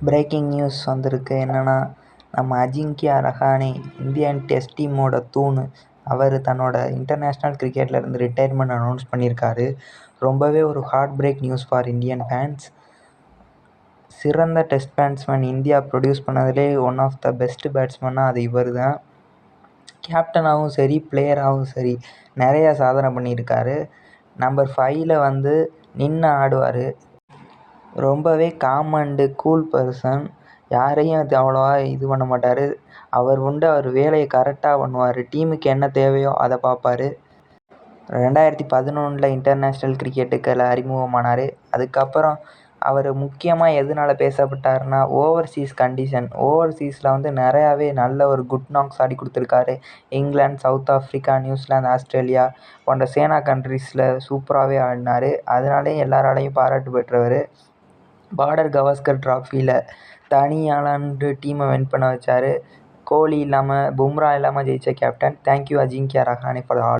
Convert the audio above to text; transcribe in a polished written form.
Breaking news வந்திருக்கு. என்னென்னா, நம்ம அஜிங்கியா ரஹானே இந்தியன் டெஸ்ட் டீமோட தூண். அவர் தன்னோட இன்டர்நேஷ்னல் கிரிக்கெட்லேருந்து ரிட்டையர்மெண்ட் அனௌன்ஸ் பண்ணியிருக்காரு. ரொம்பவே ஒரு heart break news for Indian fans. சிறந்த டெஸ்ட் பேட்ஸ்மேன் இந்தியா ப்ரொடியூஸ் பண்ணதிலே ஒன் ஆஃப் த பெஸ்ட் பேட்ஸ்மேனாக அது இவர் தான். கேப்டனாகவும் சரி, பிளேயராகவும் சரி நிறையா சாதனை பண்ணியிருக்காரு. நம்பர் 5ல் நின்று ஆடுவார். ரொம்பவே காம் அண்டு கூல் பர்சன். யாரையும் அது அவ்வளோவா இது பண்ண மாட்டார். அவர் உண்டு, அவர் வேலையை கரெக்டாக பண்ணுவார். டீமுக்கு என்ன தேவையோ அதை பார்ப்பார். 2011 இன்டர்நேஷ்னல் கிரிக்கெட்டுக்கு அறிமுகமானார். அதுக்கப்புறம் அவர் முக்கியமாக எதனால் பேசப்பட்டார்னா, ஓவர்சீஸ் கண்டிஷன். ஓவர்சீஸில் நிறையாவே நல்ல ஒரு குட் நாக்ஸ் ஆடி கொடுத்துருக்காரு. England, south Africa, New Zealand, Australia போன்ற சேனா கண்ட்ரீஸில் சூப்பராகவே ஆடினார். அதனாலேயும் எல்லாராலையும் பாராட்டு பெற்றவர். பார்டர் கவாஸ்கர் ட்ராஃபியில் தனியாளாண்டு டீமை வின் பண்ண வச்சார். கோலி இல்லாமல், பும்ரா இல்லாமல் ஜெயித்த captain. Thank you Ajinkya Rahane for all.